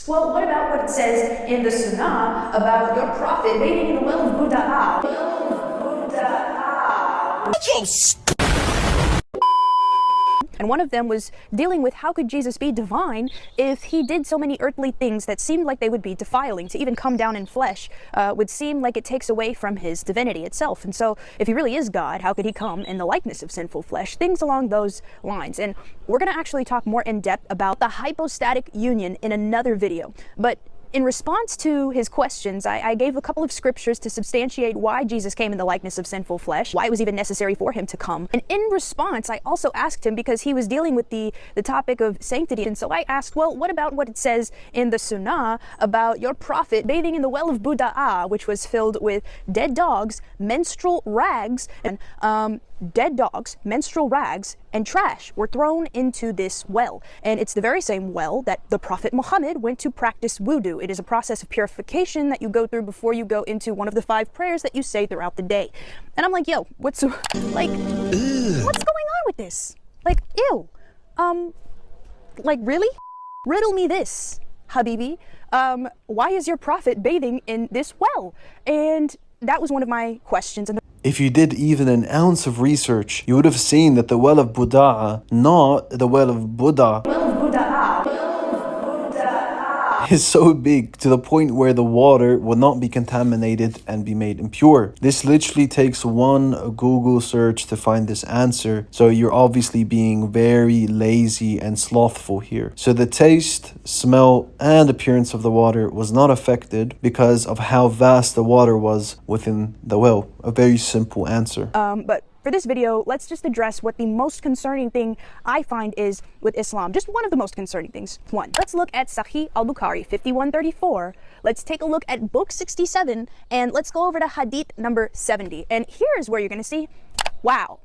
Well, what about what it says in the Sunnah about your prophet bathing in the well of Buddha? And one of them was dealing with how could Jesus be divine if he did so many earthly things that seemed like they would be defiling. To even come down in flesh would seem like it takes away from his divinity itself. And so if he really is God, how could he come in the likeness of sinful flesh? Things along those lines. And we're going to actually talk more in depth about the hypostatic union in another video. But in response to his questions, I gave a couple of scriptures to substantiate why Jesus came in the likeness of sinful flesh, why it was even necessary for him to come. And in response, I also asked him, because he was dealing with the topic of sanctity, and so I asked, well, what about what it says in the Sunnah about your prophet bathing in the well of Buddha, which was filled with dead dogs, menstrual rags, and dead dogs, menstrual rags, and trash were thrown into this well. And it's the very same well that the Prophet Muhammad went to practice wudu. It is a process of purification that you go through before you go into one of the 5 prayers that you say throughout the day. And I'm like, yo, what's going on with this? Like, ew. Like, really? Riddle me this, Habibi. Why is your prophet bathing in this well? And that was one of my questions. And if you did even an ounce of research, you would have seen that the well of Buddha, not the well of Buddha, is so big to the point where the water will not be contaminated and be made impure. This literally takes one Google search to find this answer, so you're obviously being very lazy and slothful here. So the taste, smell, and appearance of the water was not affected because of how vast the water was within the well. A very simple answer. But for this video, let's just address what the most concerning thing I find is with Islam. Just one of the most concerning things. One, let's look at Sahih al-Bukhari 5134. Let's take a look at book 67, and let's go over to hadith number 70. And here's where you're going to see, wow,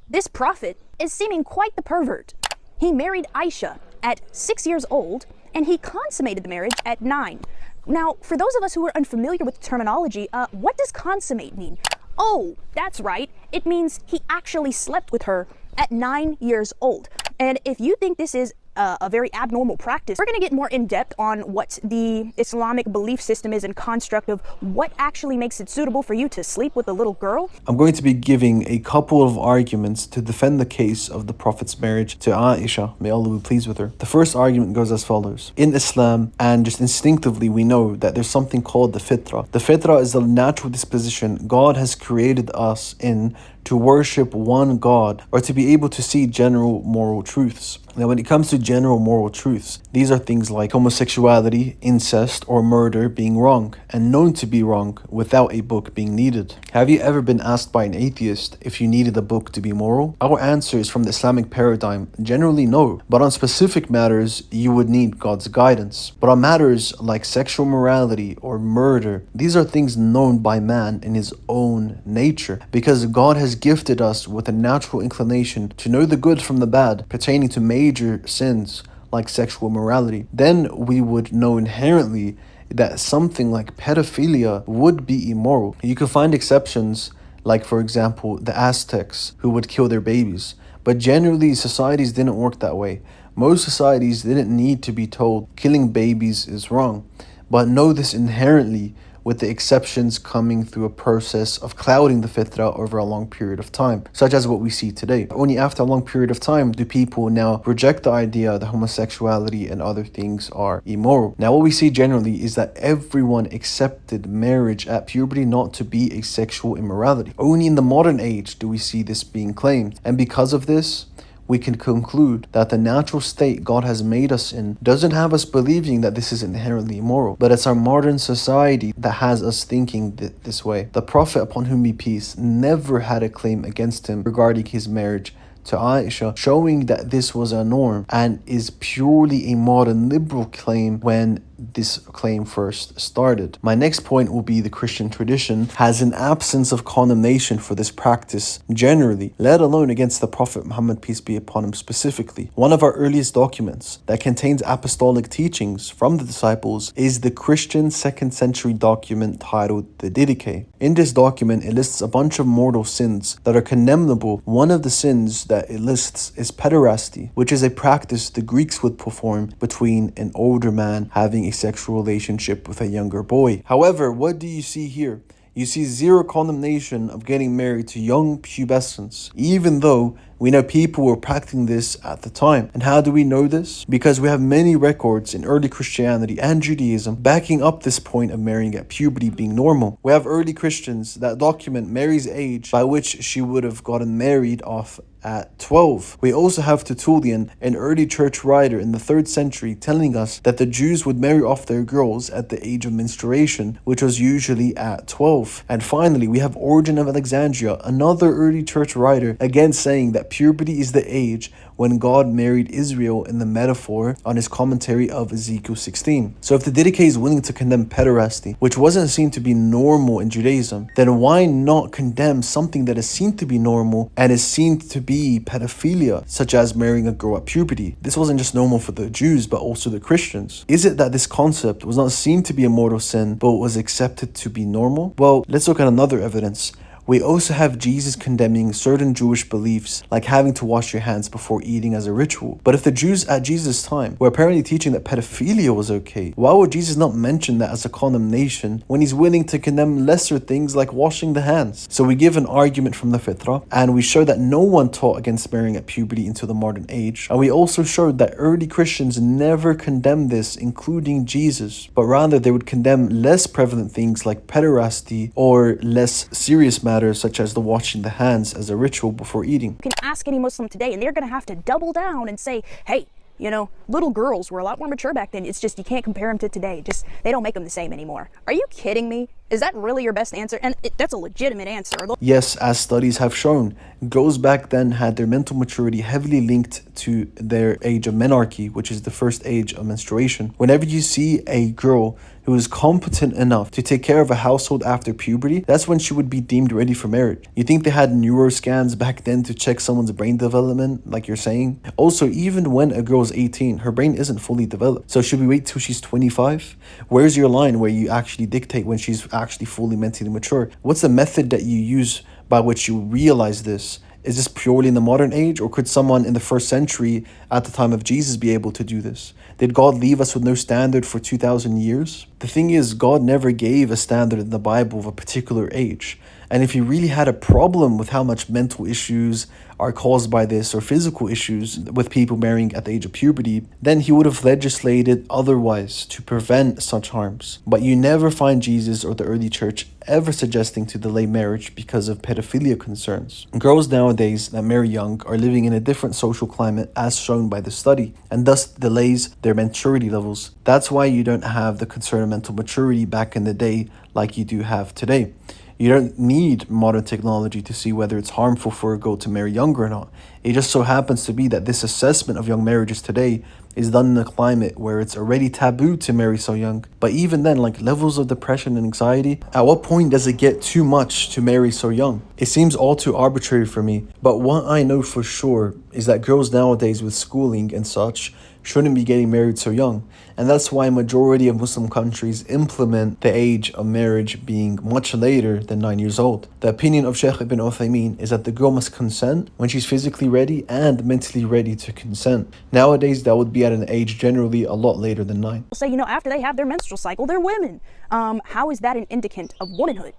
this prophet is seeming quite the pervert. He married Aisha at 6 years old, and he consummated the marriage at 9. Now, for those of us who are unfamiliar with the terminology, what does consummate mean? Oh, that's right. It means he actually slept with her at 9 years old. And if you think this is a very abnormal practice, we're going to get more in depth on what the Islamic belief system is and construct of what actually makes it suitable for you to sleep with a little girl. I'm going to be giving a couple of arguments to defend the case of the Prophet's marriage to Aisha. May Allah be pleased with her. The first argument goes as follows. In Islam, and just instinctively, we know that there's something called the fitrah. The fitrah is the natural disposition God has created us in to worship one God, or to be able to see general moral truths. Now, when it comes to general moral truths, these are things like homosexuality, incest, or murder being wrong, and known to be wrong without a book being needed. Have you ever been asked by an atheist if you needed a book to be moral? Our answer is from the Islamic paradigm, generally no. But on specific matters, you would need God's guidance. But on matters like sexual morality or murder, these are things known by man in his own nature, because God has gifted us with a natural inclination to know the good from the bad pertaining to major sins like sexual immorality. Then we would know inherently that something like pedophilia would be immoral. You can find exceptions, like for example the Aztecs, who would kill their babies, but generally societies didn't work that way. Most societies didn't need to be told killing babies is wrong, but know this inherently, with the exceptions coming through a process of clouding the fitrah over a long period of time, such as what we see today. Only after a long period of time do people now reject the idea that homosexuality and other things are immoral. Now, what we see generally is that everyone accepted marriage at puberty not to be a sexual immorality. Only in the modern age do we see this being claimed, and because of this, we can conclude that the natural state God has made us in doesn't have us believing that this is inherently immoral, but it's our modern society that has us thinking this way. The Prophet, upon whom be peace, never had a claim against him regarding his marriage to Aisha, showing that this was a norm and is purely a modern liberal claim when this claim first started. My next point will be the Christian tradition has an absence of condemnation for this practice generally, let alone against the Prophet Muhammad, peace be upon him, specifically. One of our earliest documents that contains apostolic teachings from the disciples is the Christian 2nd century document titled the Didache. In this document, it lists a bunch of mortal sins that are condemnable. One of the sins that it lists is pederasty, which is a practice the Greeks would perform between an older man having a sexual relationship with a younger boy. However, what do you see here? You see zero condemnation of getting married to young pubescents, even though we know people were practicing this at the time. And how do we know this? Because we have many records in early Christianity and Judaism backing up this point of marrying at puberty being normal. We have early Christians that document Mary's age by which she would have gotten married off at 12. We also have Tertullian, an early church writer in the 3rd century, telling us that the Jews would marry off their girls at the age of menstruation, which was usually at 12. And finally, we have Origen of Alexandria, another early church writer, again saying that puberty is the age when God married Israel in the metaphor on his commentary of Ezekiel 16. So if the Didache is willing to condemn pederasty, which wasn't seen to be normal in Judaism, then why not condemn something that is seen to be normal and is seen to be pedophilia, such as marrying a girl at puberty? This wasn't just normal for the Jews, but also the Christians. Is it that this concept was not seen to be a mortal sin, but was accepted to be normal? Well, let's look at another evidence. We also have Jesus condemning certain Jewish beliefs, like having to wash your hands before eating as a ritual. But if the Jews at Jesus' time were apparently teaching that pedophilia was okay, why would Jesus not mention that as a condemnation when he's willing to condemn lesser things like washing the hands? So we give an argument from the Fitra, and we show that no one taught against marrying at puberty until the modern age. And we also showed that early Christians never condemned this, including Jesus, but rather they would condemn less prevalent things like pederasty or less serious matters such as the washing the hands as a ritual before eating. You can ask any Muslim today and they're going to have to double down and say, hey, you know, little girls were a lot more mature back then. It's just you can't compare them to today. Just they don't make them the same anymore. Are you kidding me? Is that really your best answer? And that's a legitimate answer. Yes, as studies have shown, girls back then had their mental maturity heavily linked to their age of menarche, which is the first age of menstruation. Whenever you see a girl who is competent enough to take care of a household after puberty, that's when she would be deemed ready for marriage. You think they had neuroscans back then to check someone's brain development, like you're saying? Also, even when a girl's 18, her brain isn't fully developed. So should we wait till she's 25? Where's your line where you actually dictate when she's actually fully mentally mature? What's the method that you use by which you realize this? Is this purely in the modern age, or could someone in the 1st century at the time of Jesus be able to do this? Did God leave us with no standard for 2,000 years? The thing is, God never gave a standard in the Bible of a particular age. And if he really had a problem with how much mental issues are caused by this or physical issues with people marrying at the age of puberty, then he would have legislated otherwise to prevent such harms. But you never find Jesus or the early church ever suggesting to delay marriage because of pedophilia concerns. Girls nowadays that marry young are living in a different social climate as shown by the study, and thus delays their maturity levels. That's why you don't have the concern of mental maturity back in the day like you do have today. You don't need modern technology to see whether it's harmful for a girl to marry young or not. It just so happens to be that this assessment of young marriages today is done in a climate where it's already taboo to marry so young. But even then, like levels of depression and anxiety, at what point does it get too much to marry so young? It seems all too arbitrary for me. But what I know for sure is that girls nowadays with schooling and such shouldn't be getting married so young. And that's why majority of Muslim countries implement the age of marriage being much later than 9 years old. The opinion of Sheikh Ibn Uthaymeen is that the girl must consent when she's physically ready and mentally ready to consent. Nowadays, that would be at an age generally a lot later than 9. Say, you know, after they have their menstrual cycle, they're women. How is that an indicant of womanhood?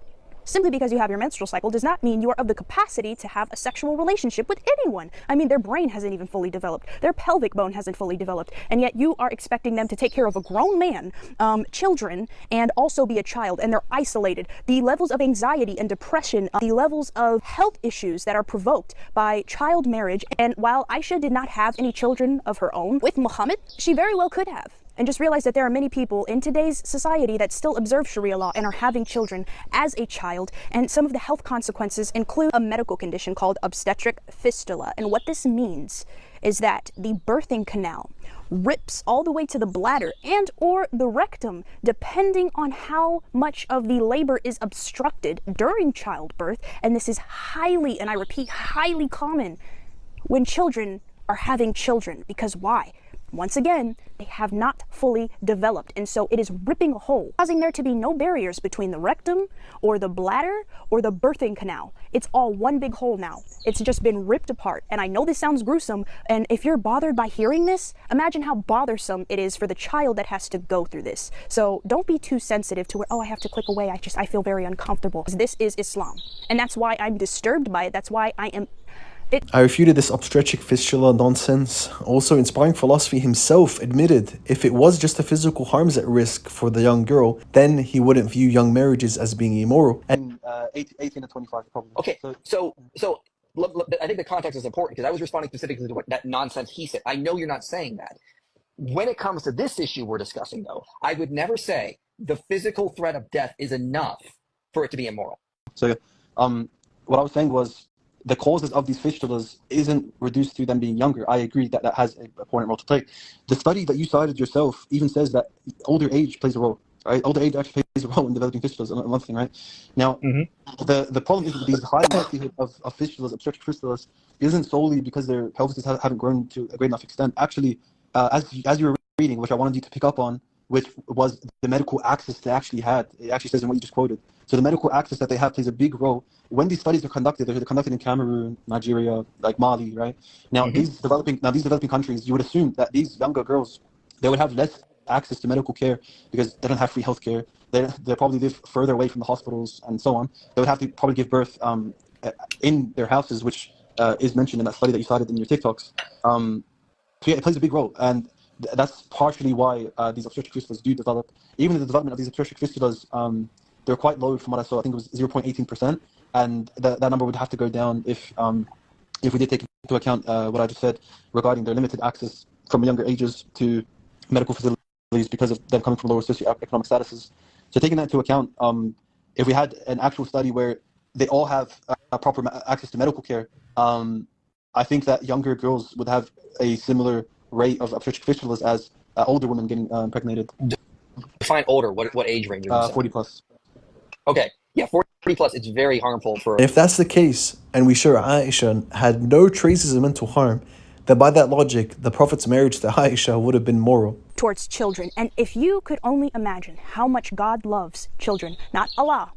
Simply because you have your menstrual cycle does not mean you are of the capacity to have a sexual relationship with anyone. I mean, their brain hasn't even fully developed. Their pelvic bone hasn't fully developed. And yet you are expecting them to take care of a grown man, children, and also be a child. And they're isolated. The levels of anxiety and depression, the levels of health issues that are provoked by child marriage. And while Aisha did not have any children of her own with Muhammad, she very well could have. And just realize that there are many people in today's society that still observe Sharia law and are having children as a child. And some of the health consequences include a medical condition called obstetric fistula. And what this means is that the birthing canal rips all the way to the bladder and or the rectum, depending on how much of the labor is obstructed during childbirth. And this is highly, and I repeat, highly common when children are having children. Because why? once again, they have not fully developed, and so it is ripping a hole, causing there to be no barriers between the rectum or the bladder or the birthing canal. It's all one big hole now. It's just been ripped apart. And I know this sounds gruesome, and if you're bothered by hearing this, imagine how bothersome it is for the child that has to go through this. So don't be too sensitive to where, oh, I have to click away, I feel very uncomfortable. This is Islam, and that's why I'm disturbed by it. That's why I refuted this obstetric fistula nonsense. Also, inspiring philosophy himself admitted if it was just the physical harms at risk for the young girl, then he wouldn't view young marriages as being immoral. And 18 to 25 probably. Okay, so look, I think the context is important because I was responding specifically to what that nonsense he said. I know you're not saying that. When it comes to this issue we're discussing, though, I would never say the physical threat of death is enough for it to be immoral. So, what I was saying was the causes of these fistulas isn't reduced to them being younger. I agree that that has a important role to play. The study that you cited yourself even says that older age plays a role, right? Older age actually plays a role in developing fistulas, another thing, right? Now, the problem is that these high likelihood of fistulas, obstetric fistulas, isn't solely because their pelvises haven't grown to a great enough extent. Actually, as you were reading, which I wanted you to pick up on, which was the medical access they actually had. It actually says in what you just quoted. So the medical access that they have plays a big role. When these studies are conducted, they're conducted in Cameroon, Nigeria, like Mali, right? Now, these developing countries, you would assume that these younger girls, they would have less access to medical care because they don't have free health care. They probably live further away from the hospitals and so on. They would have to probably give birth in their houses, which is mentioned in that study that you cited in your TikToks. So yeah, it plays a big role. And that's partially why these obstetric fistulas do develop. Even the development of these obstetric fistulas, they're quite low from what I saw. I think it was 0.18%, and that number would have to go down if we did take into account what I just said regarding their limited access from younger ages to medical facilities because of them coming from lower socioeconomic statuses. So taking that into account, if we had an actual study where they all have proper access to medical care, I think that younger girls would have a similar rate of obstetric fistulas as older women getting impregnated. Define older. What age range? 40 plus. Okay, yeah, 40 plus. It's very harmful for. If that's the case, and we sure Aisha had no traces of mental harm, then by that logic, the Prophet's marriage to Aisha would have been moral. towards children. And if you could only imagine how much God loves children, not Allah,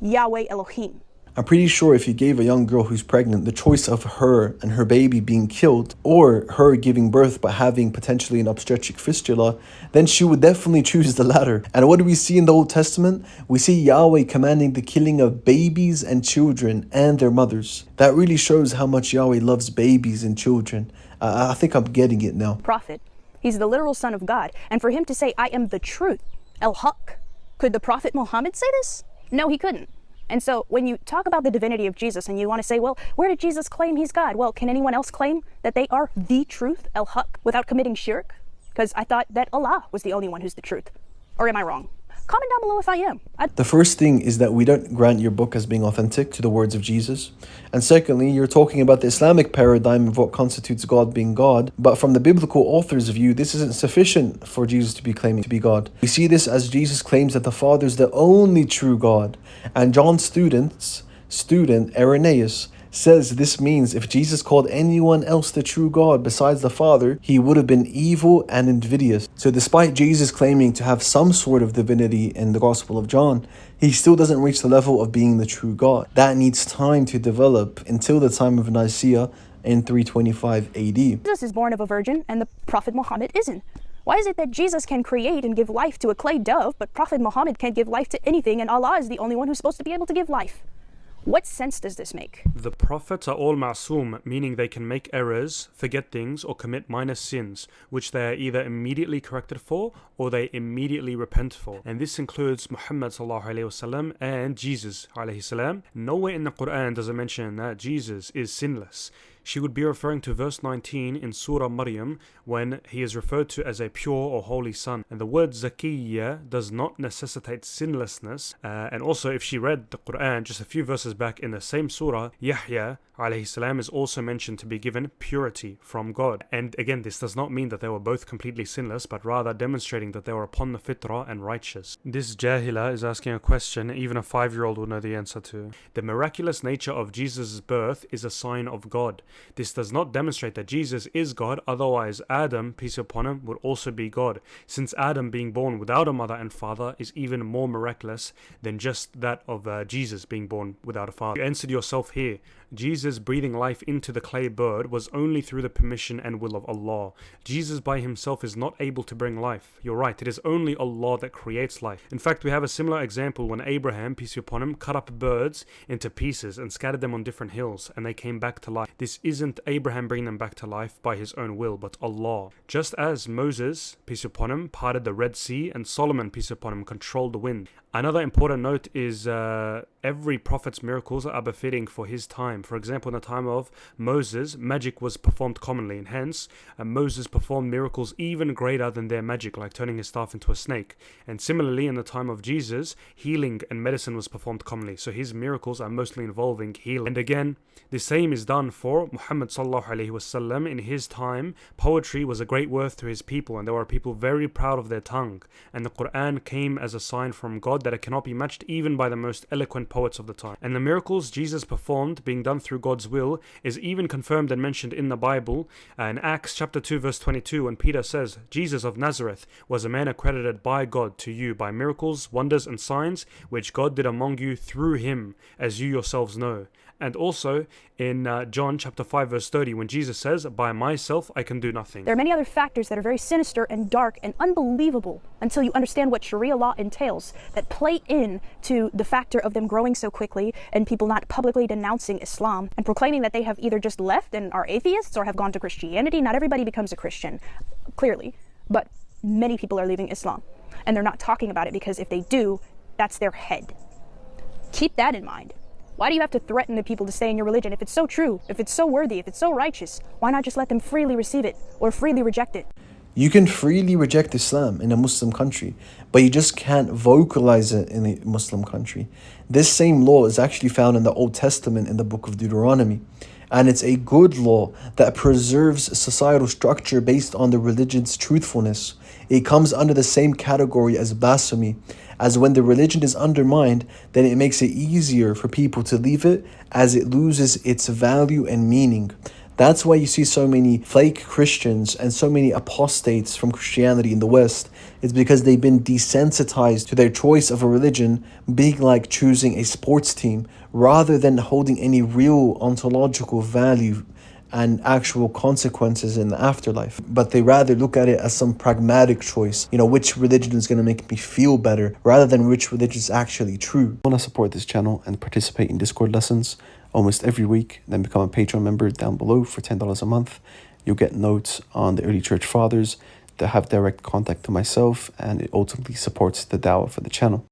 Yahweh Elohim. I'm pretty sure if you gave a young girl who's pregnant the choice of her and her baby being killed or her giving birth but having potentially an obstetric fistula, then she would definitely choose the latter. And what do we see in the Old Testament? We see Yahweh commanding the killing of babies and children and their mothers. That really shows how much Yahweh loves babies and children. I think I'm getting it now. Prophet, he's the literal son of God. And for him to say, I am the truth, El-Haq, could the Prophet Muhammad say this? No, he couldn't. And so when you talk about the divinity of Jesus and you want to say, well, where did Jesus claim he's God? Well, can anyone else claim that they are the truth, El-Haq, without committing shirk? Because I thought that Allah was the only one who's the truth. Or am I wrong? Comment down below if I am. The first thing is that we don't grant your book as being authentic to the words of Jesus. And secondly, you're talking about the Islamic paradigm of what constitutes God being God. But from the biblical author's view, this isn't sufficient for Jesus to be claiming to be God. We see this as Jesus claims that the Father is the only true God. And John's student Irenaeus, says this means if Jesus called anyone else the true God besides the Father, he would have been evil and invidious. So despite Jesus claiming to have some sort of divinity in the Gospel of John, he still doesn't reach the level of being the true God. That needs time to develop until the time of Nicaea in 325 AD. Jesus is born of a virgin and the Prophet Muhammad isn't. Why is it that Jesus can create and give life to a clay dove, but Prophet Muhammad can't give life to anything and Allah is the only one who's supposed to be able to give life? What sense does this make? The prophets are all ma'soom, meaning they can make errors, forget things, or commit minor sins, which they are either immediately corrected for or they immediately repent for. And this includes Muhammad sallallahu alaihi wasallam and Jesus alaihi salam. Nowhere in the Quran does it mention that Jesus is sinless. She would be referring to verse 19 in Surah Maryam when he is referred to as a pure or holy son. And the word Zakiyya does not necessitate sinlessness. And also if she read the Quran just a few verses back in the same surah, Yahya alayhi salam is also mentioned to be given purity from God. And again, this does not mean that they were both completely sinless, but rather demonstrating that they were upon the fitrah and righteous. This Jahila is asking a question even a 5-year-old will know the answer to. The miraculous nature of Jesus' birth is a sign of God. This does not demonstrate that Jesus is God, otherwise Adam, peace be upon him, would also be God, since Adam being born without a mother and father is even more miraculous than just that of Jesus being born without a father. You answered yourself here. Jesus breathing life into the clay bird was only through the permission and will of Allah. Jesus by himself is not able to bring life. You're right, it is only Allah that creates life. In fact, we have a similar example when Abraham, peace be upon him, cut up birds into pieces and scattered them on different hills, and they came back to life. This isn't Abraham bringing them back to life by his own will, but Allah. Just as Moses, peace be upon him, parted the Red Sea, and Solomon, peace be upon him, controlled the wind. Another important note is every prophet's miracles are befitting for his time. For example, in the time of Moses, magic was performed commonly, and hence Moses performed miracles even greater than their magic, like turning his staff into a snake. And similarly, in the time of Jesus, healing and medicine was performed commonly, so his miracles are mostly involving healing. And again, the same is done for Muhammad sallallahu alaihi wasallam. In his time, poetry was a great worth to his people, and there were people very proud of their tongue. And the Quran came as a sign from God that it cannot be matched even by the most eloquent poets of the time. And the miracles Jesus performed, being done through God's will, is even confirmed and mentioned in the Bible. In Acts chapter 2 verse 22, when Peter says, Jesus of Nazareth was a man accredited by God to you by miracles, wonders and signs, which God did among you through him, as you yourselves know. And also in John chapter 5 verse 30, when Jesus says, by myself I can do nothing. There are many other factors that are very sinister and dark and unbelievable until you understand what Sharia law entails that play in to the factor of them growing so quickly and people not publicly denouncing Islam and proclaiming that they have either just left and are atheists or have gone to Christianity. Not everybody becomes a Christian, clearly, but many people are leaving Islam and they're not talking about it because if they do, that's their head. Keep that in mind. Why do you have to threaten the people to stay in your religion? If it's so true, if it's so worthy, if it's so righteous, why not just let them freely receive it or freely reject it? You can freely reject Islam in a Muslim country, but you just can't vocalize it in a Muslim country. This same law is actually found in the Old Testament in the book of Deuteronomy. And it's a good law that preserves societal structure based on the religion's truthfulness. It comes under the same category as blasphemy, as when the religion is undermined, then it makes it easier for people to leave it as it loses its value and meaning. That's why you see so many fake Christians and so many apostates from Christianity in the West. It's because they've been desensitized to their choice of a religion being like choosing a sports team rather than holding any real ontological value and actual consequences in the afterlife. But they rather look at it as some pragmatic choice, which religion is going to make me feel better rather than which religion is actually true. Want to support this channel and participate in Discord lessons almost every week, then become a Patreon member down below for $10 a month. You'll get notes on the early church fathers that have direct contact to myself, and it ultimately supports the dawah for the channel.